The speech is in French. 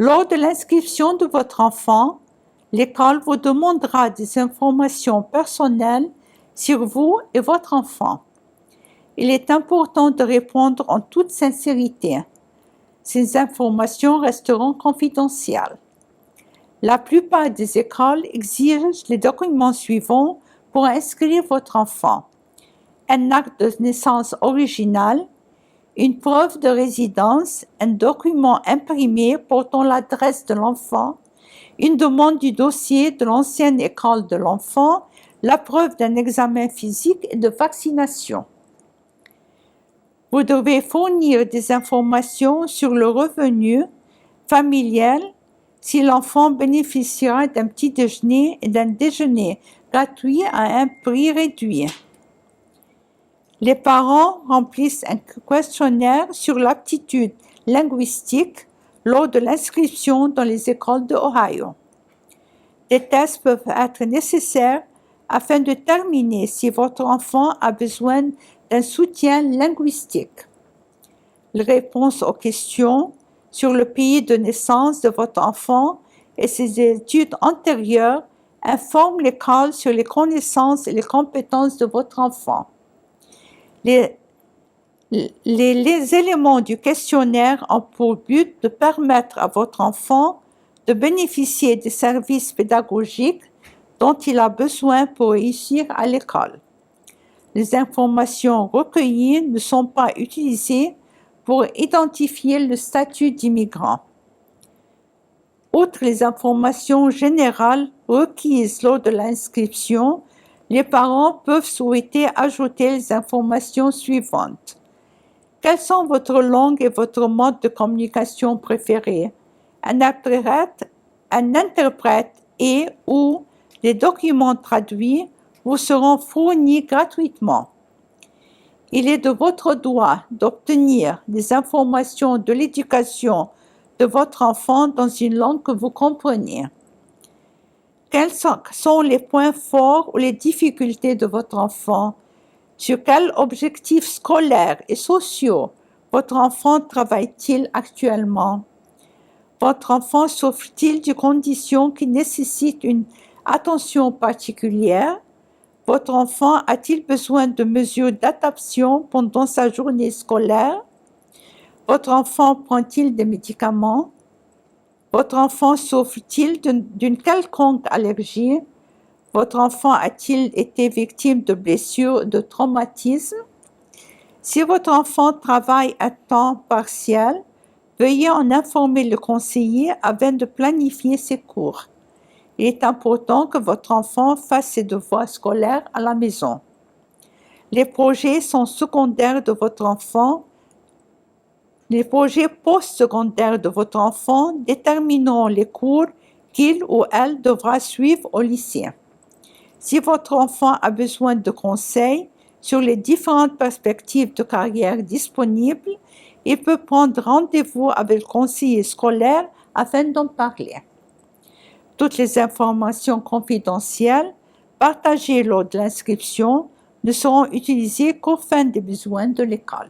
Lors de l'inscription de votre enfant, l'école vous demandera des informations personnelles sur vous et votre enfant. Il est important de répondre en toute sincérité. Ces informations resteront confidentielles. La plupart des écoles exigent les documents suivants pour inscrire votre enfant: un acte de naissance original, une preuve de résidence, un document imprimé portant l'adresse de l'enfant, une demande du dossier de l'ancienne école de l'enfant, la preuve d'un examen physique et de vaccination. Vous devez fournir des informations sur le revenu familial si l'enfant bénéficiera d'un petit déjeuner et d'un déjeuner gratuit à un prix réduit. Les parents remplissent un questionnaire sur l'aptitude linguistique lors de l'inscription dans les écoles de Ohio. Des tests peuvent être nécessaires afin de déterminer si votre enfant a besoin d'un soutien linguistique. Les réponses aux questions sur le pays de naissance de votre enfant et ses études antérieures informent l'école sur les connaissances et les compétences de votre enfant. Les éléments du questionnaire ont pour but de permettre à votre enfant de bénéficier des services pédagogiques dont il a besoin pour réussir à l'école. Les informations recueillies ne sont pas utilisées pour identifier le statut d'immigrant. Outre les informations générales requises lors de l'inscription, les parents peuvent souhaiter ajouter les informations suivantes. Quelles sont votre langue et votre mode de communication préféré? Un interprète et ou les documents traduits vous seront fournis gratuitement. Il est de votre droit d'obtenir des informations de l'éducation de votre enfant dans une langue que vous comprenez. Quels sont les points forts ou les difficultés de votre enfant? Sur quels objectifs scolaires et sociaux votre enfant travaille-t-il actuellement? Votre enfant souffre-t-il de conditions qui nécessitent une attention particulière? Votre enfant a-t-il besoin de mesures d'adaptation pendant sa journée scolaire? Votre enfant prend-il des médicaments? Votre enfant souffre-t-il d'une quelconque allergie? Votre enfant a-t-il été victime de blessures, de traumatismes? Si votre enfant travaille à temps partiel, veuillez en informer le conseiller afin de planifier ses cours. Il est important que votre enfant fasse ses devoirs scolaires à la maison. Les projets postsecondaires de votre enfant détermineront les cours qu'il ou elle devra suivre au lycée. Si votre enfant a besoin de conseils sur les différentes perspectives de carrière disponibles, il peut prendre rendez-vous avec le conseiller scolaire afin d'en parler. Toutes les informations confidentielles partagées lors de l'inscription ne seront utilisées qu'aux fins des besoins de l'école.